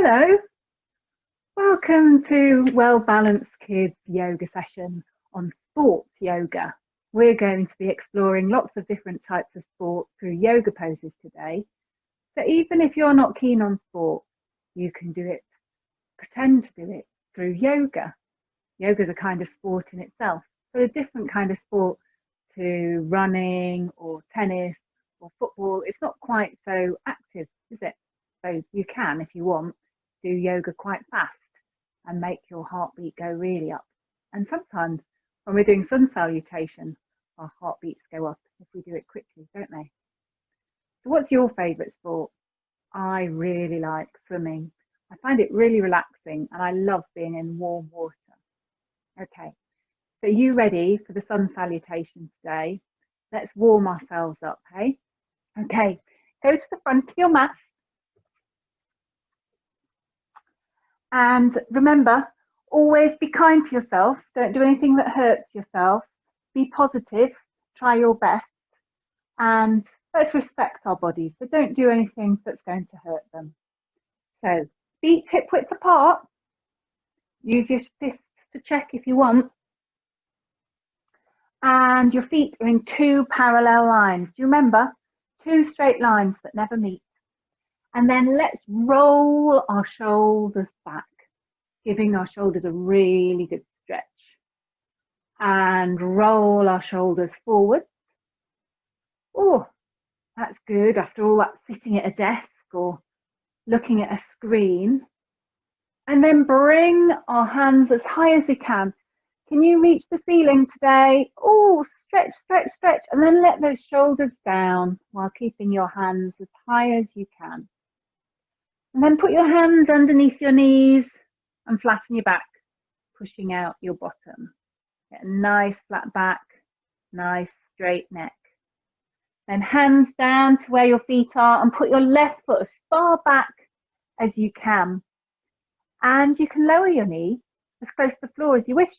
Hello, welcome to Well Balanced Kids yoga session on sports yoga. We're going to be exploring lots of different types of sport through yoga poses today. So even if you're not keen on sport, you can do it, pretend to do it through yoga. Yoga is a kind of sport in itself, so a different kind of sport to running or tennis or football. It's not quite so active, is it? So you can, if you want, do yoga quite fast and make your heartbeat go really up. And sometimes when we're doing sun salutation, our heartbeats go up if we do it quickly, don't they? So what's your favourite sport? I really like swimming. I find it really relaxing and I love being in warm water. Okay, so you ready for the sun salutation today? Let's warm ourselves up, hey? Okay, go to the front of your mat. And remember, always be kind to yourself. Don't do anything that hurts yourself. Be positive, try your best, and let's respect our bodies. So don't do anything that's going to hurt them. So feet hip width apart. Use your fists to check if you want. And your feet are in two parallel lines. Do you remember? Two straight lines that never meet. And then let's roll our shoulders back, giving our shoulders a really good stretch. And roll our shoulders forward. Oh, that's good after all that sitting at a desk or looking at a screen. And then bring our hands as high as we can. Can you reach the ceiling today? Oh, stretch, stretch, stretch. And then let those shoulders down while keeping your hands as high as you can. And then put your hands underneath your knees and flatten your back, pushing out your bottom. Get a nice flat back, nice straight neck. Then hands down to where your feet are and put your left foot as far back as you can. And you can lower your knee as close to the floor as you wish,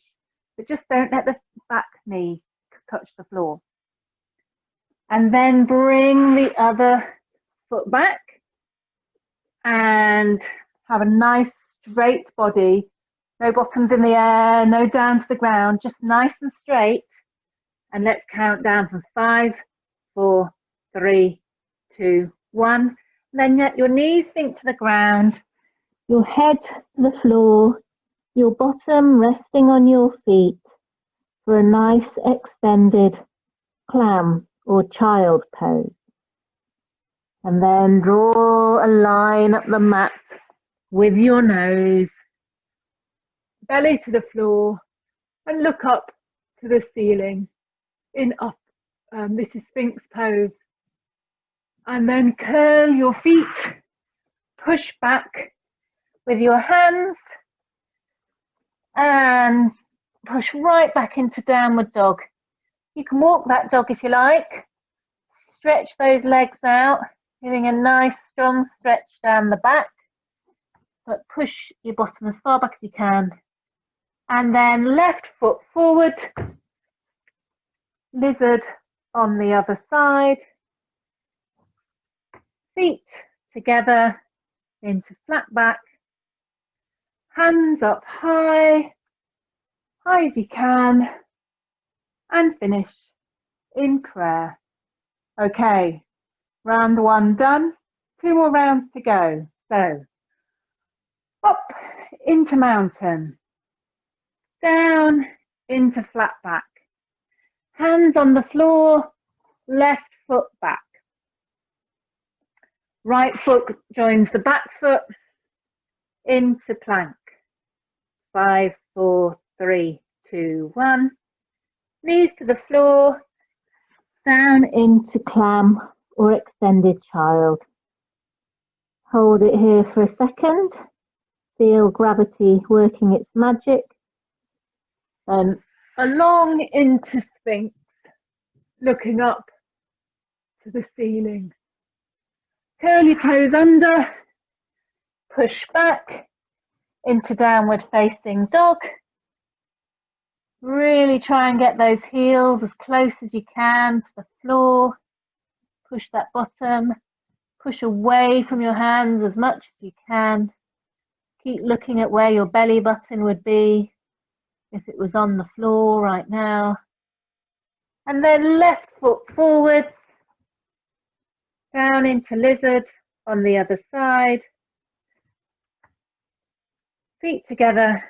but just don't let the back knee touch the floor. And then bring the other foot back and have a nice straight body. No bottoms in the air, no down to the ground, just nice and straight. And let's count down from 5, 4, 3, 2, 1. And then let your knees sink to the ground, your head to the floor, your bottom resting on your feet for a nice extended clam or child pose. And then draw a line up the mat with your nose, belly to the floor, and look up to the ceiling in up. This is Sphinx pose. And then curl your feet, push back with your hands, and push right back into downward dog. You can walk that dog if you like. Stretch those legs out, giving a nice strong stretch down the back, but push your bottom as far back as you can. And then left foot forward, lizard on the other side, feet together into flat back, hands up high, high as you can, and finish in prayer. Okay, round 1 done, 2 more rounds to go. So up into mountain, down into flat back, hands on the floor, left foot back. Right foot joins the back foot into plank. 5, 4, 3, 2, 1. Knees to the floor, down into clam or extended child. Hold it here for a second. Feel gravity working its magic. And along into Sphinx, looking up to the ceiling. Curl your toes under, push back into downward facing dog. Really try and get those heels as close as you can to the floor. Push that bottom, push away from your hands as much as you can. Keep looking at where your belly button would be if it was on the floor right now. And then left foot forwards, down into lizard on the other side. Feet together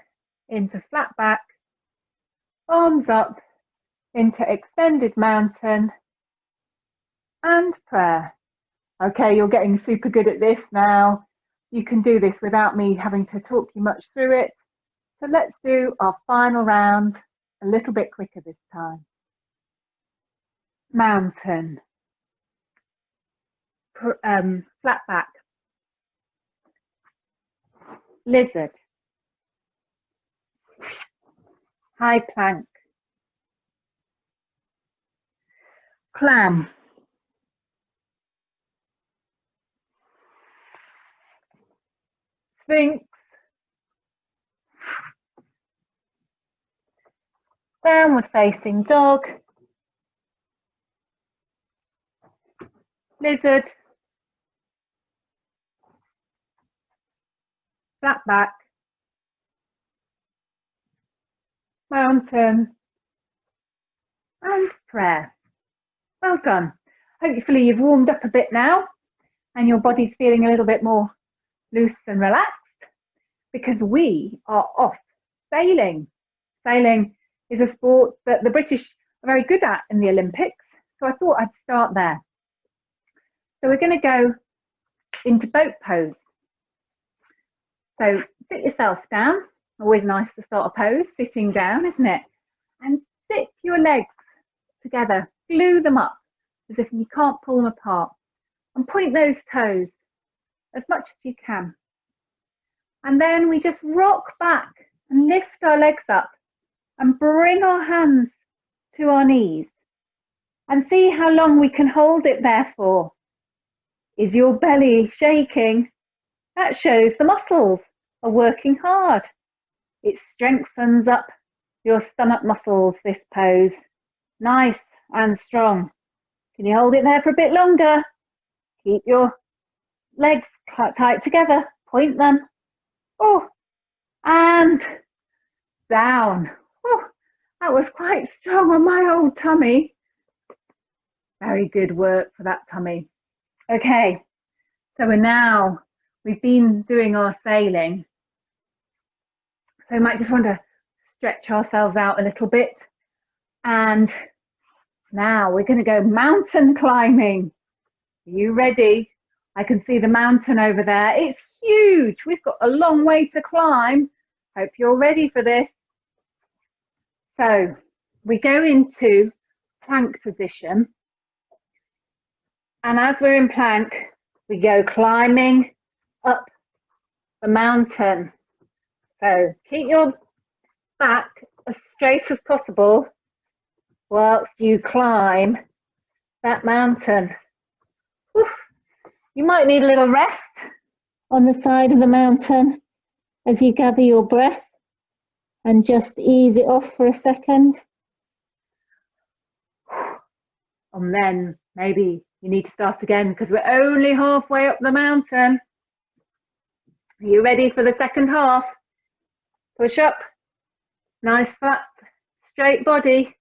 into flat back, arms up into extended mountain and prayer. Okay, you're getting super good at this now. You can do this without me having to talk you much through it. So let's do our final round a little bit quicker this time. Mountain, flat back, lizard, high plank, clam, sphinx, downward facing dog, lizard, flat back, mountain, and prayer. Well done. Hopefully you've warmed up a bit now and your body's feeling a little bit more loose and relaxed, because we are off sailing. Sailing is a sport that the British are very good at in the Olympics, so I thought I'd start there. So we're going to go into boat pose. So sit yourself down. Always nice to start a pose sitting down, isn't it? And sit your legs together, glue them up as if you can't pull them apart, and point those toes as much as you can. And then we just rock back and lift our legs up and bring our hands to our knees and see how long we can hold it there for. Is your belly shaking? That shows the muscles are working hard. It strengthens up your stomach muscles, this pose. Nice and strong. Can you hold it there for a bit longer? Keep your legs tight together. Point them. Oh, and down. Oh, that was quite strong on my old tummy. Very good work for that tummy. Okay, so we've been doing our sailing. So we might just want to stretch ourselves out a little bit. And now we're going to go mountain climbing. Are you ready? I can see the mountain over there. It's huge. We've got a long way to climb. Hope you're ready for this. So we go into plank position. And as we're in plank, we go climbing up the mountain. So keep your back as straight as possible whilst you climb that mountain. Whew. You might need a little rest on the side of the mountain as you gather your breath and just ease it off for a second. And then maybe you need to start again because we're only halfway up the mountain. Are you ready for the second half? Push up, nice flat, straight body,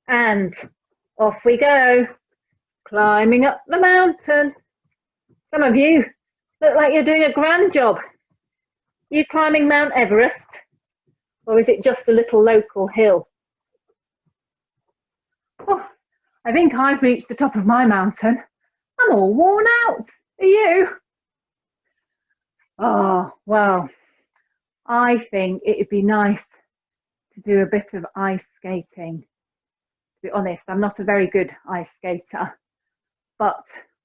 and off we go, climbing up the mountain. Some of you look like you're doing a grand job. Are you climbing Mount Everest, or is it just a little local hill? Oh, I think I've reached the top of my mountain. I'm all worn out. Are you? Oh, well, I think it would be nice to do a bit of ice skating. To be honest, I'm not a very good ice skater, but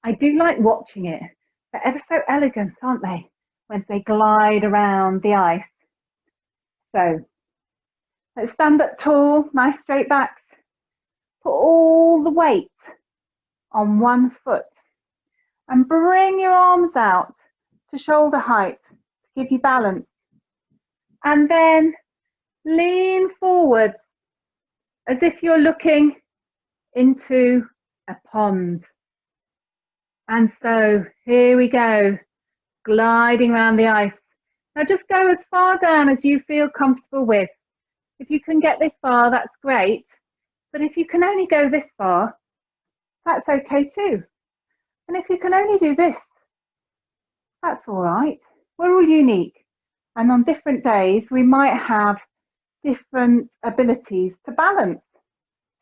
I do like watching it. They're ever so elegant, aren't they, when they glide around the ice. So let's stand up tall, nice straight backs. Put all the weight on one foot and bring your arms out to shoulder height to give you balance. And then lean forward as if you're looking into a pond. And so here we go, gliding around the ice. Now just go as far down as you feel comfortable with. If you can get this far, that's great. But if you can only go this far, that's okay too. And if you can only do this, that's all right. We're all unique. And on different days, we might have different abilities to balance.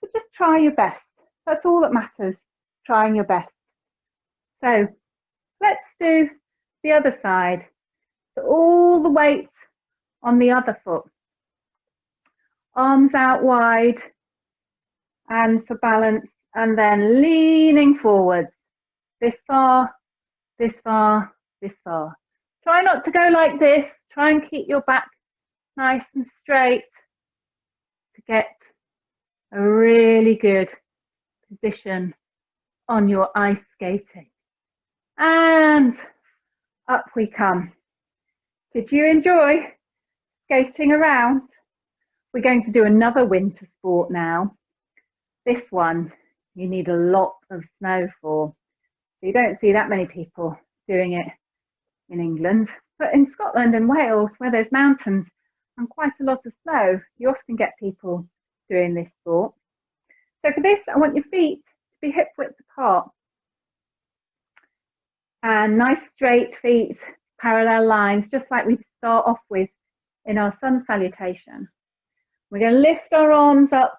So just try your best. That's all that matters, trying your best. So let's do the other side. So all the weight on the other foot. Arms out wide and for balance, and then leaning forwards. This far, this far, this far. Try not to go like this. Try and keep your back nice and straight to get a really good position on your ice skating. And up we come. Did you enjoy skating around? We're going to do another winter sport now. This one you need a lot of snow for. So you don't see that many people doing it in England, but in Scotland and Wales, where there's mountains and quite a lot of snow, you often get people doing this sport. So for this, I want your feet to be hip width apart. And nice straight feet, parallel lines, just like we start off with in our sun salutation. We're going to lift our arms up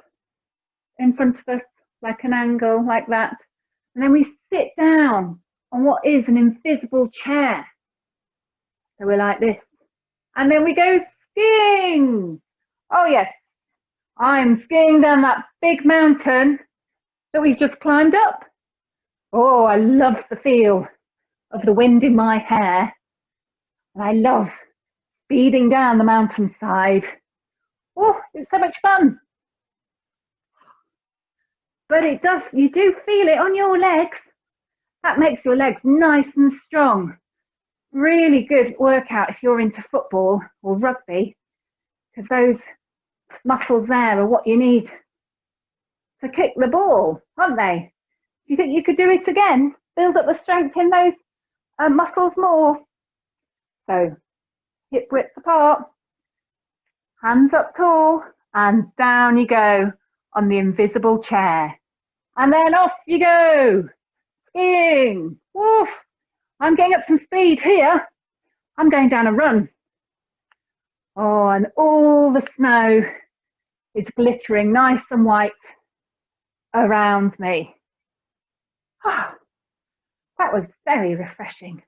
in front of us like an angle, like that. And then we sit down on what is an invisible chair. So we're like this. And then we go skiing. Oh yes, I'm skiing down that big mountain that we've just climbed up. Oh, I love the feel of the wind in my hair. And I love speeding down the mountainside. Oh, it's so much fun. But it does, you do feel it on your legs. That makes your legs nice and strong. Really good workout if you're into football or rugby, because those muscles there are what you need to kick the ball, aren't they? Do you think you could do it again? Build up the strength in those muscles more. So hip width apart, hands up tall, and down you go on the invisible chair. And then off you go, skiing. Woof. I'm getting up some speed here. I'm going down a run. Oh, and all the snow is glittering nice and white around me. Oh, that was very refreshing.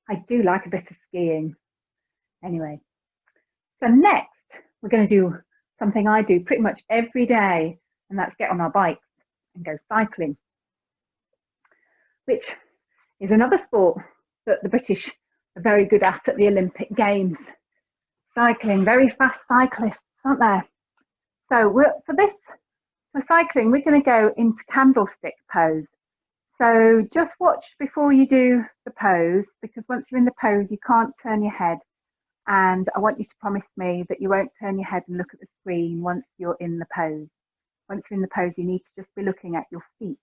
I do like a bit of skiing. Anyway, so next we're going to do something I do pretty much every day, and that's get on our bikes and go cycling, which is another sport that the British are very good at the Olympic Games. Cycling, very fast cyclists, aren't there? So for cycling, we're going to go into candlestick pose. So just watch before you do the pose, because once you're in the pose, you can't turn your head. And I want you to promise me that you won't turn your head and look at the screen once you're in the pose. Once you're in the pose, you need to just be looking at your feet.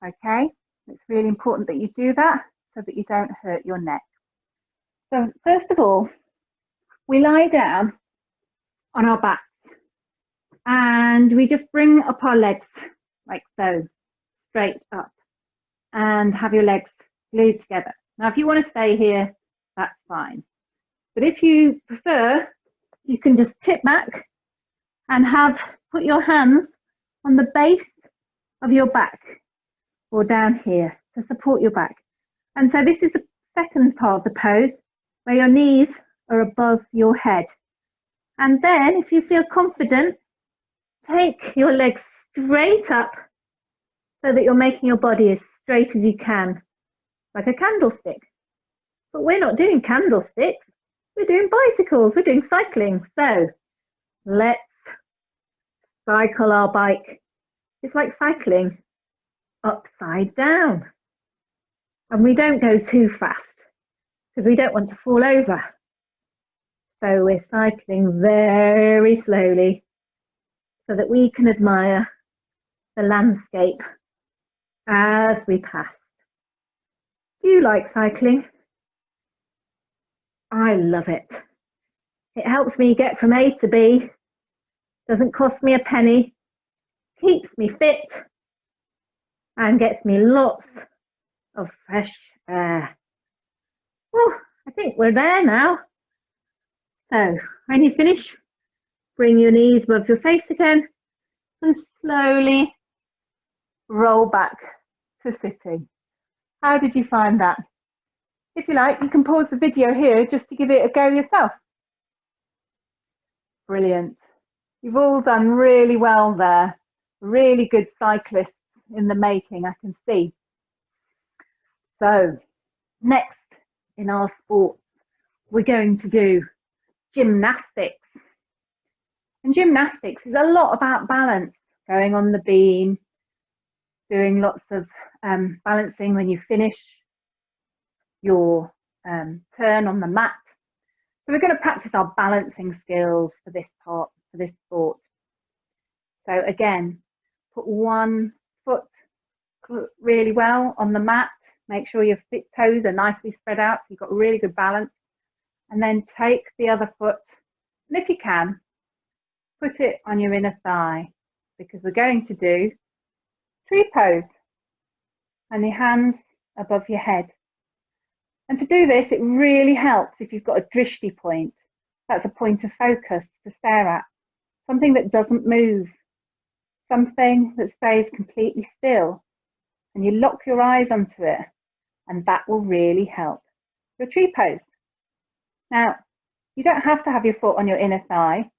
Okay? It's really important that you do that so that you don't hurt your neck. So first of all, we lie down on our backs and we just bring up our legs like so, straight up, and have your legs glued together. Now, if you want to stay here, that's fine. But if you prefer, you can just tip back and put your hands on the base of your back or down here to support your back. And so this is the second part of the pose where your knees are above your head. And then if you feel confident, take your legs straight up so that you're making your body as straight as you can, like a candlestick. But we're not doing candlesticks, we're doing bicycles, we're doing cycling. So let's cycle our bike. It's like cycling upside down. And we don't go too fast because we don't want to fall over. So we're cycling very slowly so that we can admire the landscape as we pass. Do you like cycling? I love it. It helps me get from A to B, doesn't cost me a penny, keeps me fit, and gets me lots of fresh air. Well, I think we're there now. So when you finish, bring your knees above your face again and slowly roll back to sitting. How did you find that? If you like, you can pause the video here just to give it a go yourself. Brilliant. You've all done really well there. Really good cyclists in the making, I can see. So next in our sports, we're going to do gymnastics. And gymnastics is a lot about balance, going on the beam, doing lots of balancing when you finish your turn on the mat. So we're going to practice our balancing skills for this part, for this sport. So again, put one foot really well on the mat. Make sure your toes are nicely spread out so you've got really good balance. And then take the other foot, and if you can, put it on your inner thigh, because we're going to do tree pose and your hands above your head. And to do this, it really helps if you've got a drishti point. That's a point of focus to stare at, something that doesn't move, something that stays completely still, and you lock your eyes onto it, and that will really help your tree pose. Now, you don't have to have your foot on your inner thigh.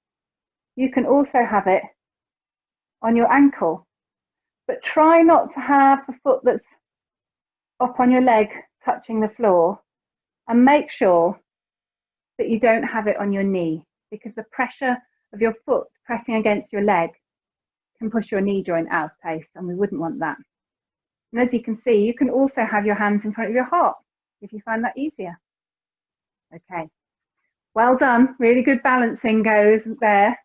You can also have it on your ankle, but try not to have the foot that's up on your leg touching the floor, and make sure that you don't have it on your knee, because the pressure of your foot pressing against your leg can push your knee joint out of place, and we wouldn't want that. And as you can see, you can also have your hands in front of your heart if you find that easier. Okay, well done, really good balancing goes there.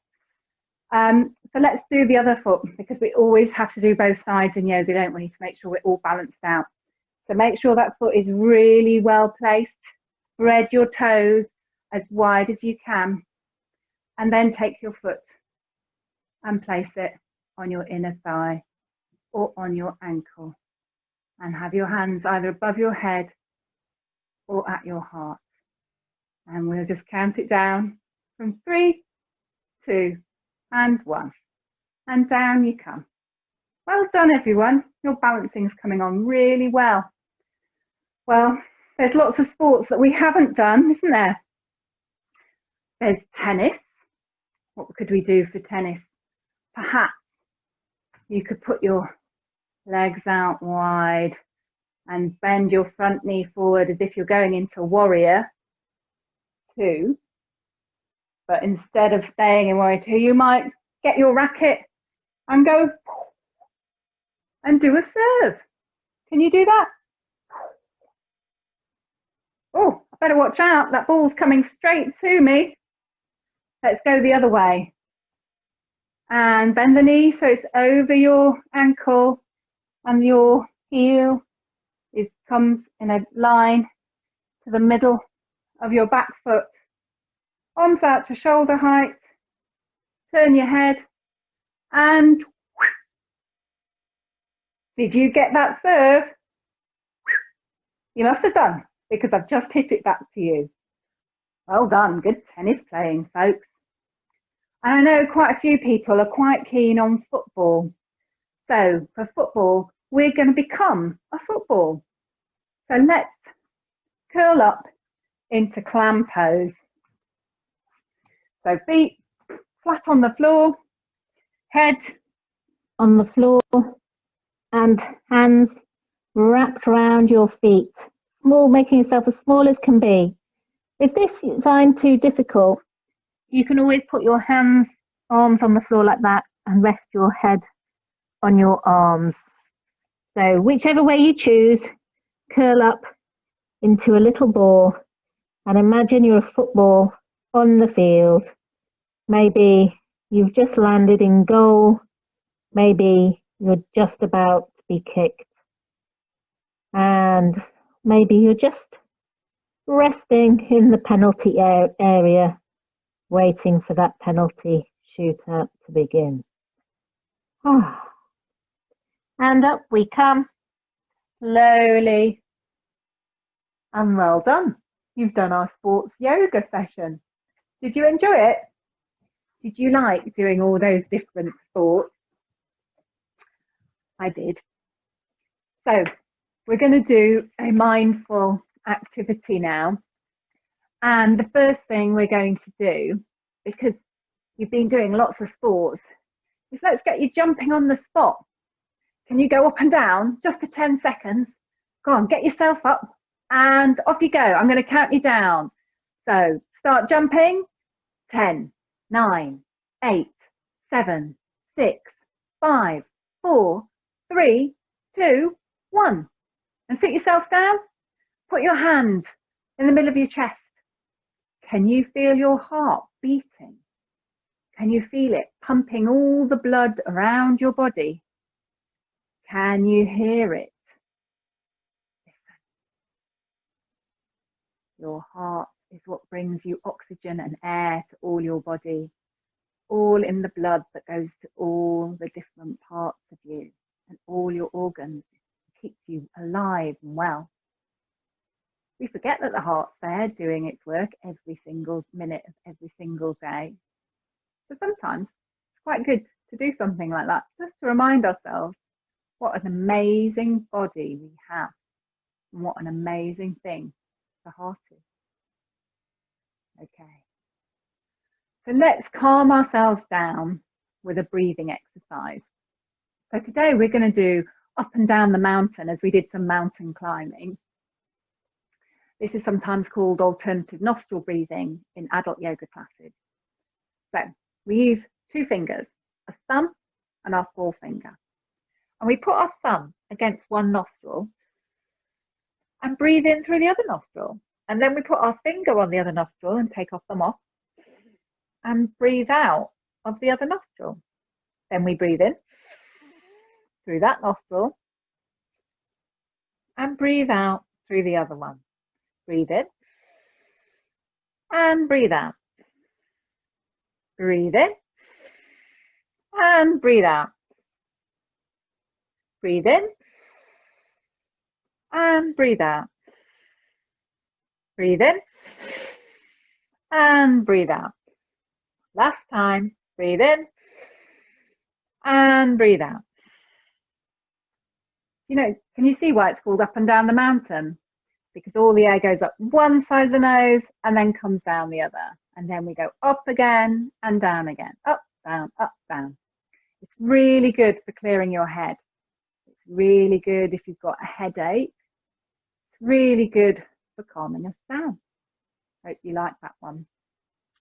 So let's do the other foot, because we always have to do both sides in yoga, don't we, to make sure we're all balanced out. So make sure that foot is really well placed. Spread your toes as wide as you can, and then take your foot and place it on your inner thigh or on your ankle, and have your hands either above your head or at your heart. And we'll just count it down from 3, 2, and 1. And down you come. Well done, everyone. Your balancing's coming on really well. Well, there's lots of sports that we haven't done, isn't there? There's tennis. What could we do for tennis? Perhaps you could put your legs out wide and bend your front knee forward as if you're going into warrior 2. But instead of staying in warrior 2, you might get your racket and go and do a serve. Can you do that? Oh, I better watch out. That ball's coming straight to me. Let's go the other way. And bend the knee so it's over your ankle, and your heel comes in a line to the middle of your back foot. Arms out to shoulder height. Turn your head, and did you get that serve? You must have done, because I've just hit it back to you. Well done, good tennis playing, folks. And I know quite a few people are quite keen on football. So for football, we're going to become a football. So let's curl up into clam pose. So feet flat on the floor, head on the floor, and hands wrapped around your feet. Small, making yourself as small as can be. If this is find too difficult, you can always put your hands, arms on the floor like that, and rest your head on your arms. So whichever way you choose, curl up into a little ball and imagine you're a football on the field. Maybe you've just landed in goal. Maybe you're just about to be kicked. And maybe you're just resting in the penalty area, waiting for that penalty shootout to begin. And up we come, slowly. And well done. You've done our sports yoga session. Did you enjoy it? Did you like doing all those different sports? I did. So we're going to do a mindful activity now. And the first thing we're going to do, because you've been doing lots of sports, is let's get you jumping on the spot. Can you go up and down just for 10 seconds? Go on, get yourself up and off you go. I'm going to count you down. So start jumping. 10, 9, 8, 7, 6, 5, 4, 3, 2, 1. And sit yourself down. Put your hand in the middle of your chest. Can you feel your heart beating? Can you feel it pumping all the blood around your body? Can you hear it? Listen. Your heart is what brings you oxygen and air to all your body, all in the blood that goes to all the different parts of you and all your organs. It keeps you alive and well. We forget that the heart's there doing its work every single minute of every single day. So sometimes it's quite good to do something like that, just to remind ourselves what an amazing body we have and what an amazing thing the heart is. Okay, so let's calm ourselves down with a breathing exercise. So today we're going to do up and down the mountain as we did some mountain climbing. This is sometimes called alternative nostril breathing in adult yoga classes. So we use two fingers, a thumb and our forefinger. And we put our thumb against one nostril and breathe in through the other nostril. And then we put our finger on the other nostril and take our thumb off and breathe out of the other nostril. Then we breathe in through that nostril and breathe out through the other one. Breathe in and breathe out. Breathe in and breathe out. Breathe in and breathe out. Breathe in and breathe out. Last time, breathe in and breathe out. You know, can you see why it's called up and down the mountain? Because all the air goes up one side of the nose and then comes down the other. And then we go up again and down again. Up, down, up, down. It's really good for clearing your head. It's really good if you've got a headache. It's really good for calming us down. Hope you like that one.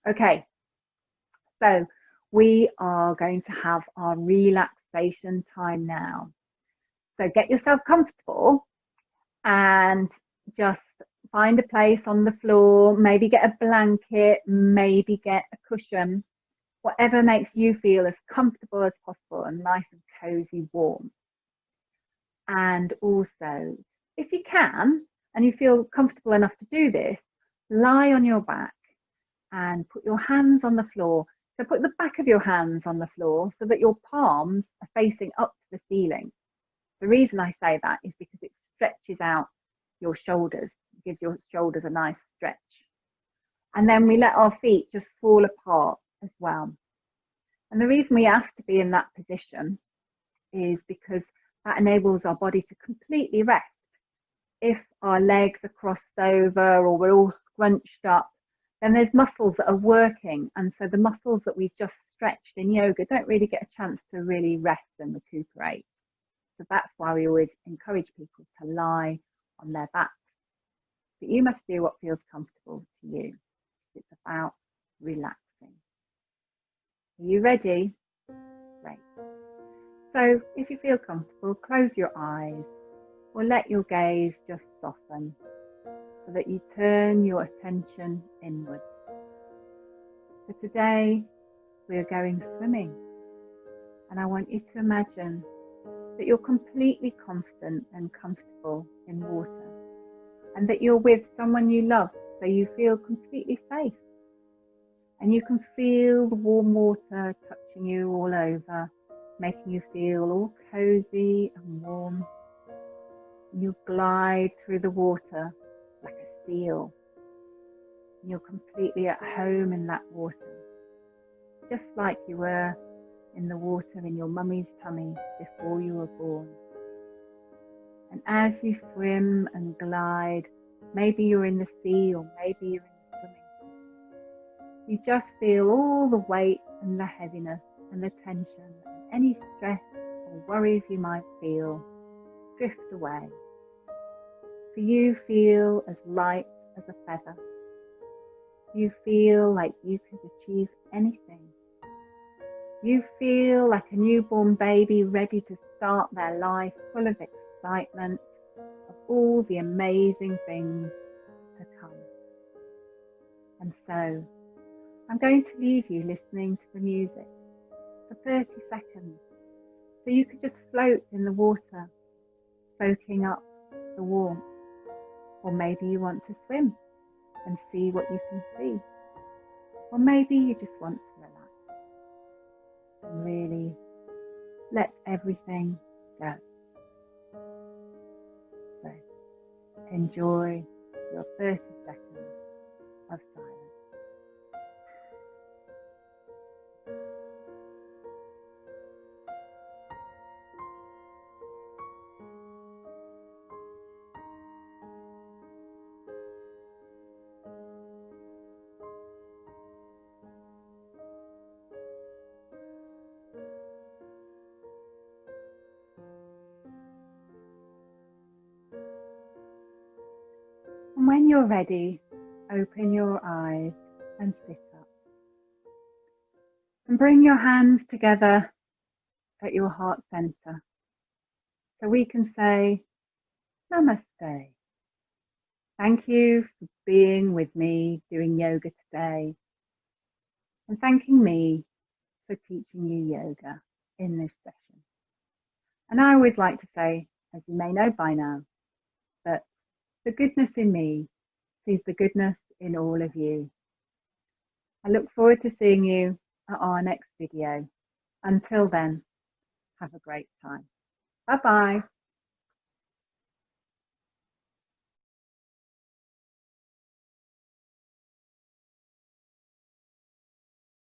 Okay, so we are going to have our relaxation time now. So get yourself comfortable and just find a place on the floor, maybe get a blanket, maybe get a cushion, whatever makes you feel as comfortable as possible and nice and cozy warm. And also, if you can, and you feel comfortable enough to do this, lie on your back and put your hands on the floor. So put the back of your hands on the floor so that your palms are facing up to the ceiling. The reason I say that is because it stretches out your shoulders, it gives your shoulders a nice stretch. And then we let our feet just fall apart as well. And the reason we ask to be in that position is because that enables our body to completely rest. If our legs are crossed over or we're all scrunched up, then there's muscles that are working. And so the muscles that we've just stretched in yoga don't really get a chance to really rest and recuperate. So that's why we always encourage people to lie on their backs. But you must do what feels comfortable to you. It's about relaxing. Are you ready? Great. So if you feel comfortable, close your eyes or let your gaze just soften so that you turn your attention inwards. So today we're going swimming, and I want you to imagine that you're completely confident and comfortable in water, and that you're with someone you love, so you feel completely safe. And you can feel the warm water touching you all over, making you feel all cozy and warm. And you glide through the water like a seal. And you're completely at home in that water, just like you were in the water in your mummy's tummy before you were born. And as you swim and glide, maybe you're in the sea or maybe you're in the swimming pool, you just feel all the weight and the heaviness and the tension and any stress or worries you might feel drift away. For you feel as light as a feather. You feel like you could achieve anything. You feel like a newborn baby ready to start their life full of excitement of all the amazing things to come. And so, I'm going to leave you listening to the music for 30 seconds, so you could just float in the water, soaking up the warmth. Or maybe you want to swim and see what you can see. Or maybe you just want to relax and really let everything go. So enjoy your 30 seconds of silence. And when you're ready, open your eyes and sit up. And bring your hands together at your heart center, so we can say, Namaste. Thank you for being with me doing yoga today, and thanking me for teaching you yoga in this session. And I always like to say, as you may know by now, that the goodness in me sees the goodness in all of you. I look forward to seeing you at our next video. Until then, have a great time. Bye-bye.